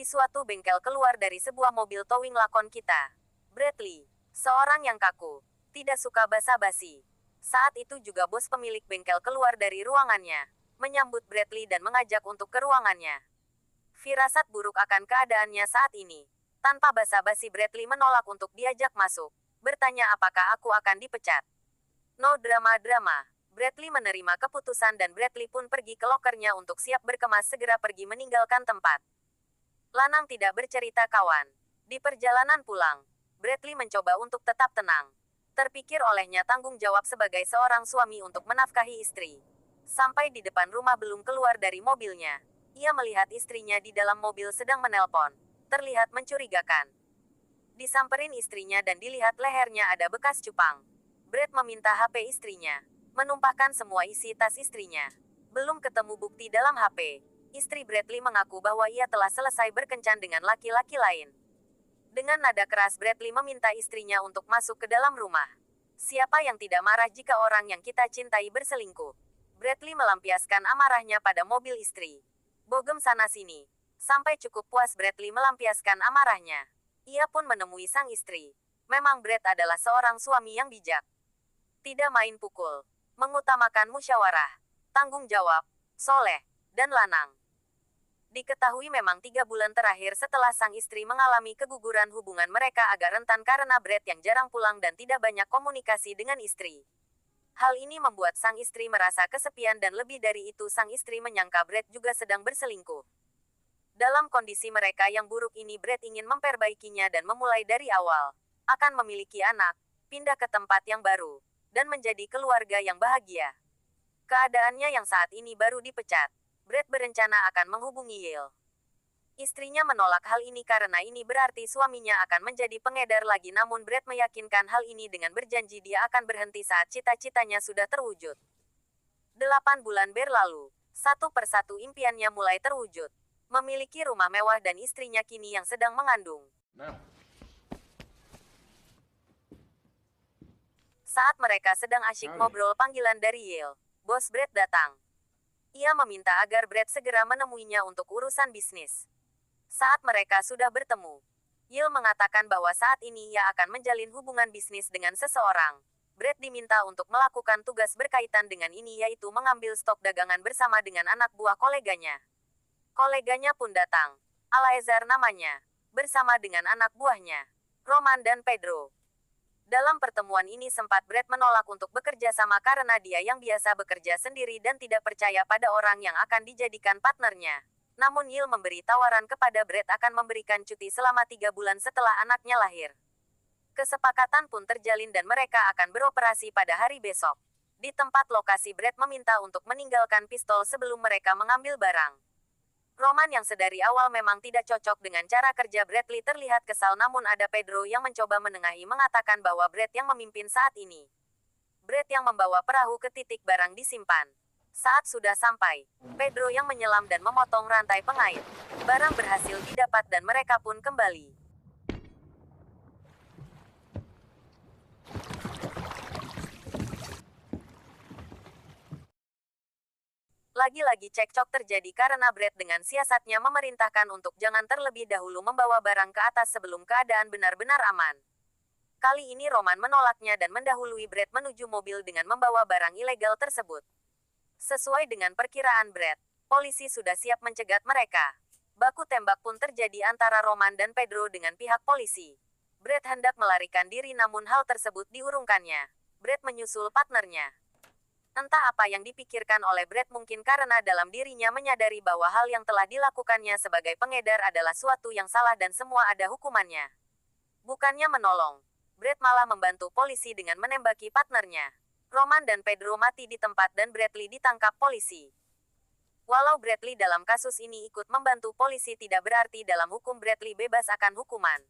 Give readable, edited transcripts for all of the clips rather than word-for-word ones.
Di suatu bengkel keluar dari sebuah mobil towing lakon kita. Bradley, seorang yang kaku, tidak suka basa-basi. Saat itu juga bos pemilik bengkel keluar dari ruangannya, menyambut Bradley dan mengajak untuk ke ruangannya. Firasat buruk akan keadaannya saat ini. Tanpa basa-basi Bradley menolak untuk diajak masuk, bertanya apakah aku akan dipecat. No drama-drama. Bradley menerima keputusan dan Bradley pun pergi ke lokernya untuk siap berkemas segera pergi meninggalkan tempat. Lanang tidak bercerita kawan. Di perjalanan pulang, Bradley mencoba untuk tetap tenang. Terpikir olehnya tanggung jawab sebagai seorang suami untuk menafkahi istri. Sampai di depan rumah belum keluar dari mobilnya, ia melihat istrinya di dalam mobil sedang menelpon. Terlihat mencurigakan. Disamperin istrinya dan dilihat lehernya ada bekas cupang. Brad meminta HP istrinya, menumpahkan semua isi tas istrinya. Belum ketemu bukti dalam HP. Istri Bradley mengaku bahwa ia telah selesai berkencan dengan laki-laki lain. Dengan nada keras Bradley meminta istrinya untuk masuk ke dalam rumah. Siapa yang tidak marah jika orang yang kita cintai berselingkuh? Bradley melampiaskan amarahnya pada mobil istri. Bogem sana-sini. Sampai cukup puas Bradley melampiaskan amarahnya. Ia pun menemui sang istri. Memang Brad adalah seorang suami yang bijak. Tidak main pukul. Mengutamakan musyawarah, tanggung jawab, soleh, dan lanang. Diketahui memang 3 bulan terakhir setelah sang istri mengalami keguguran hubungan mereka agak rentan karena Brad yang jarang pulang dan tidak banyak komunikasi dengan istri. Hal ini membuat sang istri merasa kesepian dan lebih dari itu sang istri menyangka Brad juga sedang berselingkuh. Dalam kondisi mereka yang buruk ini Brad ingin memperbaikinya dan memulai dari awal. Akan memiliki anak, pindah ke tempat yang baru, dan menjadi keluarga yang bahagia. Keadaannya yang saat ini baru dipecat. Brad berencana akan menghubungi Yale. Istrinya menolak hal ini karena ini berarti suaminya akan menjadi pengedar lagi namun Brad meyakinkan hal ini dengan berjanji dia akan berhenti saat cita-citanya sudah terwujud. 8 bulan berlalu, satu persatu impiannya mulai terwujud. Memiliki rumah mewah dan istrinya kini yang sedang mengandung. Saat mereka sedang asyik ngobrol panggilan dari Yale, bos Brad datang. Ia meminta agar Brad segera menemuinya untuk urusan bisnis. Saat mereka sudah bertemu, Yale mengatakan bahwa saat ini ia akan menjalin hubungan bisnis dengan seseorang. Brad diminta untuk melakukan tugas berkaitan dengan ini yaitu mengambil stok dagangan bersama dengan anak buah koleganya. Koleganya pun datang. Alaezar namanya. Bersama dengan anak buahnya, Roman dan Pedro. Dalam pertemuan ini sempat Brad menolak untuk bekerja sama karena dia yang biasa bekerja sendiri dan tidak percaya pada orang yang akan dijadikan partnernya. Namun Yale memberi tawaran kepada Brad akan memberikan cuti selama 3 bulan setelah anaknya lahir. Kesepakatan pun terjalin dan mereka akan beroperasi pada hari besok. Di tempat lokasi Brad meminta untuk meninggalkan pistol sebelum mereka mengambil barang. Roman yang sedari awal memang tidak cocok dengan cara kerja Bradley terlihat kesal namun ada Pedro yang mencoba menengahi mengatakan bahwa Brad yang memimpin saat ini. Brad yang membawa perahu ke titik barang disimpan. Saat sudah sampai, Pedro yang menyelam dan memotong rantai pengait. Barang berhasil didapat dan mereka pun kembali. Lagi-lagi cekcok terjadi karena Brad dengan siasatnya memerintahkan untuk jangan terlebih dahulu membawa barang ke atas sebelum keadaan benar-benar aman. Kali ini Roman menolaknya dan mendahului Brad menuju mobil dengan membawa barang ilegal tersebut. Sesuai dengan perkiraan Brad, polisi sudah siap mencegat mereka. Baku tembak pun terjadi antara Roman dan Pedro dengan pihak polisi. Brad hendak melarikan diri namun hal tersebut diurungkannya. Brad menyusul partnernya. Entah apa yang dipikirkan oleh Brad mungkin karena dalam dirinya menyadari bahwa hal yang telah dilakukannya sebagai pengedar adalah suatu yang salah dan semua ada hukumannya. Bukannya menolong, Brad malah membantu polisi dengan menembaki partnernya. Roman dan Pedro mati di tempat dan Bradley ditangkap polisi. Walau Bradley dalam kasus ini ikut membantu polisi tidak berarti dalam hukum Bradley bebas akan hukuman.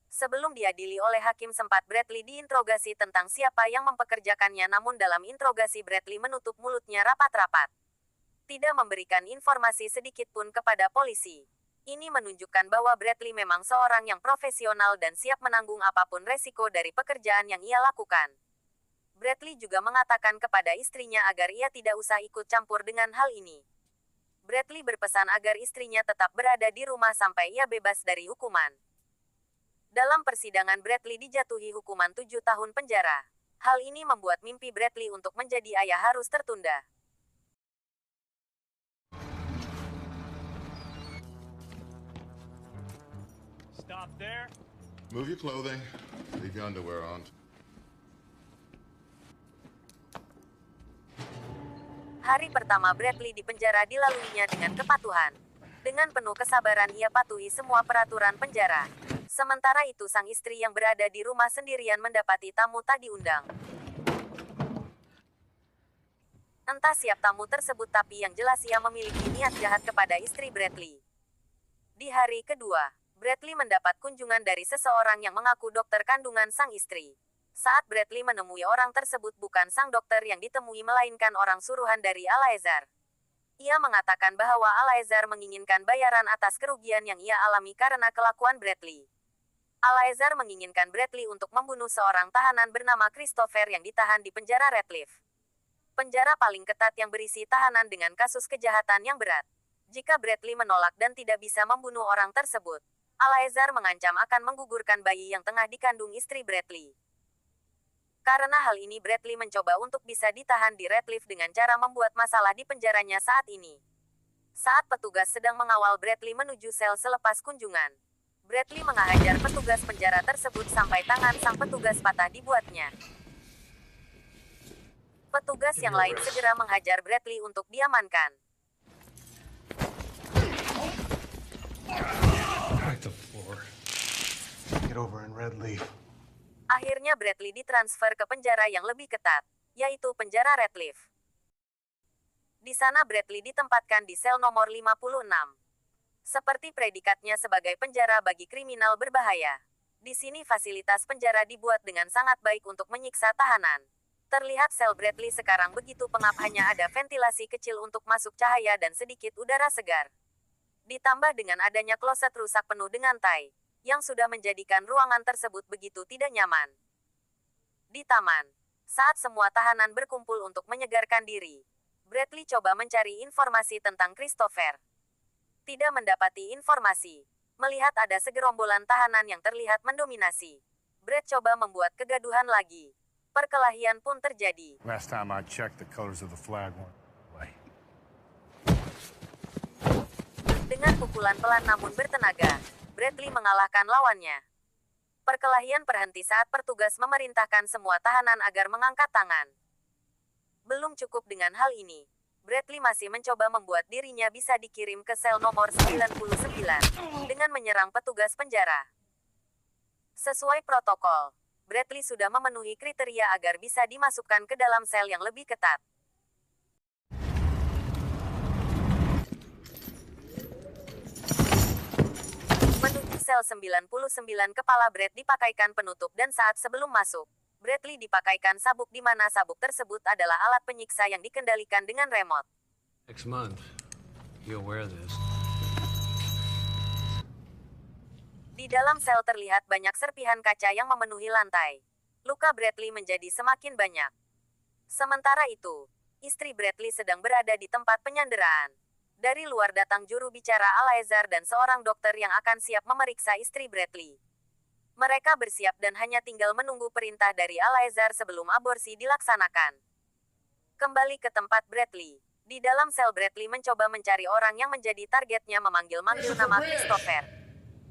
Sebelum diadili oleh hakim sempat Bradley diinterogasi tentang siapa yang mempekerjakannya namun dalam interogasi Bradley menutup mulutnya rapat-rapat. Tidak memberikan informasi sedikit pun kepada polisi. Ini menunjukkan bahwa Bradley memang seorang yang profesional dan siap menanggung apapun resiko dari pekerjaan yang ia lakukan. Bradley juga mengatakan kepada istrinya agar ia tidak usah ikut campur dengan hal ini. Bradley berpesan agar istrinya tetap berada di rumah sampai ia bebas dari hukuman. Dalam persidangan Bradley dijatuhi hukuman 7 tahun penjara. Hal ini membuat mimpi Bradley untuk menjadi ayah harus tertunda. Stop there. Move your clothing. Leave your underwear on. Hari pertama Bradley di penjara dilaluinya dengan kepatuhan. Dengan penuh kesabaran ia patuhi semua peraturan penjara. Sementara itu sang istri yang berada di rumah sendirian mendapati tamu tak diundang. Entah siap tamu tersebut tapi yang jelas ia memiliki niat jahat kepada istri Bradley. Di hari kedua, Bradley mendapat kunjungan dari seseorang yang mengaku dokter kandungan sang istri. Saat Bradley menemui orang tersebut bukan sang dokter yang ditemui melainkan orang suruhan dari Alaezar. Ia mengatakan bahwa Alaezar menginginkan bayaran atas kerugian yang ia alami karena kelakuan Bradley. Alaezar menginginkan Bradley untuk membunuh seorang tahanan bernama Christopher yang ditahan di penjara Redcliffe. Penjara paling ketat yang berisi tahanan dengan kasus kejahatan yang berat. Jika Bradley menolak dan tidak bisa membunuh orang tersebut, Alaezar mengancam akan menggugurkan bayi yang tengah dikandung istri Bradley. Karena hal ini Bradley mencoba untuk bisa ditahan di Redcliffe dengan cara membuat masalah di penjaranya saat ini. Saat petugas sedang mengawal Bradley menuju sel selepas kunjungan, Bradley menghajar petugas penjara tersebut sampai tangan sang petugas patah dibuatnya. Petugas yang lain segera menghajar Bradley untuk diamankan. Right the floor. Get over in Redleaf. Akhirnya Bradley ditransfer ke penjara yang lebih ketat, yaitu penjara Redcliffe. Di sana Bradley ditempatkan di sel nomor 56. Seperti predikatnya sebagai penjara bagi kriminal berbahaya. Di sini fasilitas penjara dibuat dengan sangat baik untuk menyiksa tahanan. Terlihat sel Bradley sekarang begitu pengap, hanya ada ventilasi kecil untuk masuk cahaya dan sedikit udara segar. Ditambah dengan adanya kloset rusak penuh dengan tai, yang sudah menjadikan ruangan tersebut begitu tidak nyaman. Di taman, saat semua tahanan berkumpul untuk menyegarkan diri, Bradley coba mencari informasi tentang Christopher. Tidak mendapati informasi. Melihat ada segerombolan tahanan yang terlihat mendominasi, Brad coba membuat kegaduhan lagi. Perkelahian pun terjadi. Last time I checked, the colors of the flag weren't white. Dengan pukulan pelan namun bertenaga, Bradley mengalahkan lawannya. Perkelahian berhenti saat petugas memerintahkan semua tahanan agar mengangkat tangan. Belum cukup dengan hal ini, Bradley masih mencoba membuat dirinya bisa dikirim ke sel nomor 99 dengan menyerang petugas penjara. Sesuai protokol, Bradley sudah memenuhi kriteria agar bisa dimasukkan ke dalam sel yang lebih ketat. Menuju sel 99, kepala Brad dipakaikan penutup dan saat sebelum masuk, Bradley dipakaikan sabuk di mana sabuk tersebut adalah alat penyiksa yang dikendalikan dengan remote. Next month, you'll wear this. Di dalam sel terlihat banyak serpihan kaca yang memenuhi lantai. Luka Bradley menjadi semakin banyak. Sementara itu, istri Bradley sedang berada di tempat penyanderaan. Dari luar datang juru bicara Alaezar dan seorang dokter yang akan siap memeriksa istri Bradley. Mereka bersiap dan hanya tinggal menunggu perintah dari Alaezar sebelum aborsi dilaksanakan. Kembali ke tempat Bradley. Di dalam sel Bradley mencoba mencari orang yang menjadi targetnya memanggil-manggil nama Christopher.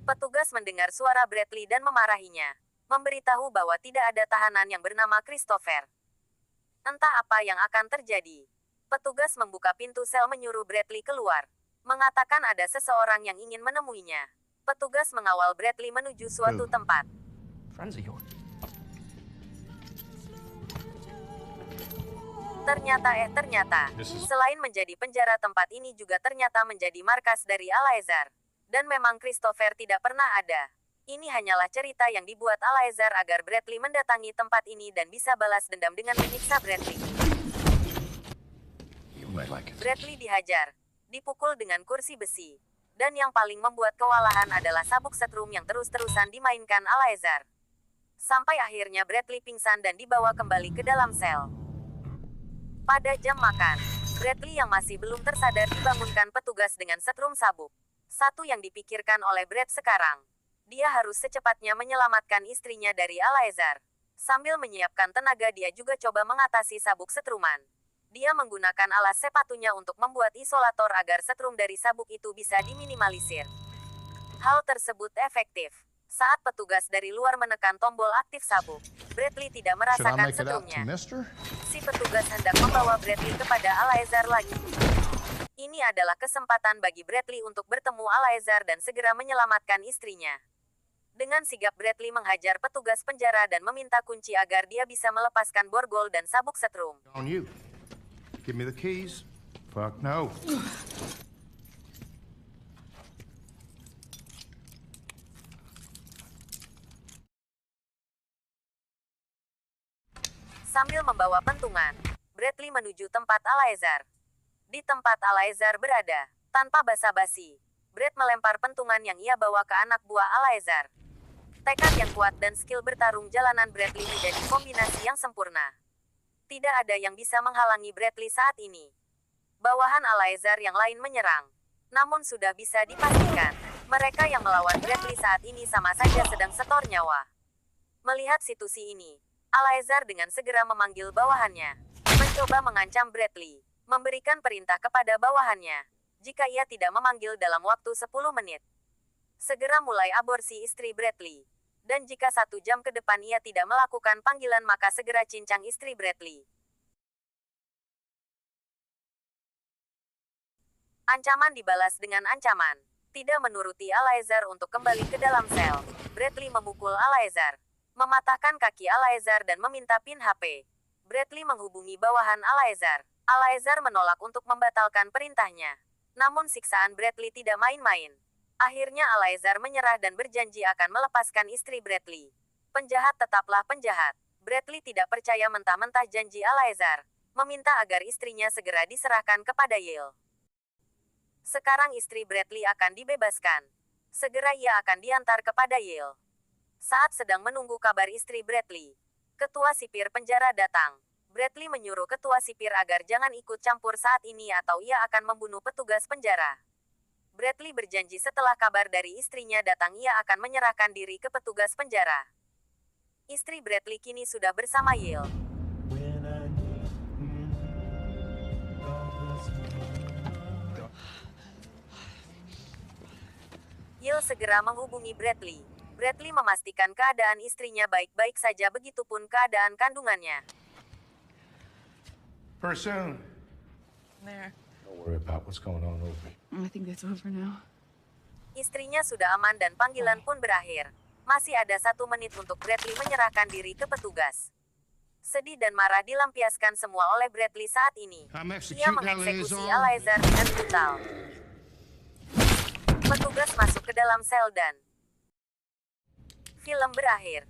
Petugas mendengar suara Bradley dan memarahinya, memberitahu bahwa tidak ada tahanan yang bernama Christopher. Entah apa yang akan terjadi. Petugas membuka pintu sel menyuruh Bradley keluar, mengatakan ada seseorang yang ingin menemuinya. Petugas mengawal Bradley menuju suatu tempat. Ternyata, selain menjadi penjara, tempat ini juga ternyata menjadi markas dari Alaezar. Dan memang Christopher tidak pernah ada. Ini hanyalah cerita yang dibuat Alaezar agar Bradley mendatangi tempat ini dan bisa balas dendam dengan menyiksa Bradley. Bradley dihajar, dipukul dengan kursi besi. Dan yang paling membuat kewalahan adalah sabuk setrum yang terus-terusan dimainkan Alaezar. Sampai akhirnya Bradley pingsan dan dibawa kembali ke dalam sel. Pada jam makan, Bradley yang masih belum tersadar dibangunkan petugas dengan setrum sabuk. Satu yang dipikirkan oleh Brad sekarang. Dia harus secepatnya menyelamatkan istrinya dari Alaezar. Sambil menyiapkan tenaga dia juga coba mengatasi sabuk setruman. Dia menggunakan alas sepatunya untuk membuat isolator agar setrum dari sabuk itu bisa diminimalisir. Hal tersebut efektif. Saat petugas dari luar menekan tombol aktif sabuk, Bradley tidak Should I merasakan make it out to setrumnya. Mister? Si petugas hendak membawa Bradley kepada Alaezar lagi. Ini adalah kesempatan bagi Bradley untuk bertemu Alaezar dan segera menyelamatkan istrinya. Dengan sigap Bradley menghajar petugas penjara dan meminta kunci agar dia bisa melepaskan borgol dan sabuk setrum. On you. Give me the keys. Fuck no. Sambil membawa pentungan, Bradley menuju tempat Alaezar. Di tempat Alaezar berada, tanpa basa-basi, Brad melempar pentungan yang ia bawa ke anak buah Alaezar. Tekad yang kuat dan skill bertarung jalanan Bradley menjadi kombinasi yang sempurna. Tidak ada yang bisa menghalangi Bradley saat ini. Bawahan Alaezar yang lain menyerang. Namun sudah bisa dipastikan, mereka yang melawan Bradley saat ini sama saja sedang setor nyawa. Melihat situasi ini, Alaezar dengan segera memanggil bawahannya, mencoba mengancam Bradley, memberikan perintah kepada bawahannya, jika ia tidak memanggil dalam waktu 10 menit. Segera mulai aborsi istri Bradley. Dan jika 1 jam ke depan ia tidak melakukan panggilan maka segera cincang istri Bradley. Ancaman dibalas dengan ancaman. Tidak menuruti Alaezar untuk kembali ke dalam sel, Bradley memukul Alaezar, mematahkan kaki Alaezar dan meminta PIN HP. Bradley menghubungi bawahan Alaezar. Alaezar menolak untuk membatalkan perintahnya. Namun siksaan Bradley tidak main-main. Akhirnya Alaezar menyerah dan berjanji akan melepaskan istri Bradley. Penjahat tetaplah penjahat. Bradley tidak percaya mentah-mentah janji Alaezar, meminta agar istrinya segera diserahkan kepada Yale. Sekarang istri Bradley akan dibebaskan. Segera ia akan diantar kepada Yale. Saat sedang menunggu kabar istri Bradley, ketua sipir penjara datang. Bradley menyuruh ketua sipir agar jangan ikut campur saat ini atau ia akan membunuh petugas penjara. Bradley berjanji setelah kabar dari istrinya datang ia akan menyerahkan diri ke petugas penjara. Istri Bradley kini sudah bersama Yale. Yale segera menghubungi Bradley. Bradley memastikan keadaan istrinya baik-baik saja begitupun keadaan kandungannya. Pursoon. There. Don't worry about what's going on over here. I think that's over now. Istrinya sudah aman dan panggilan pun berakhir. Masih ada 1 menit untuk Bradley menyerahkan diri ke petugas. Sedih dan marah dilampiaskan semua oleh Bradley saat ini. Ia mengeksekusi Alaezar dengan brutal. Petugas masuk ke dalam sel dan film berakhir.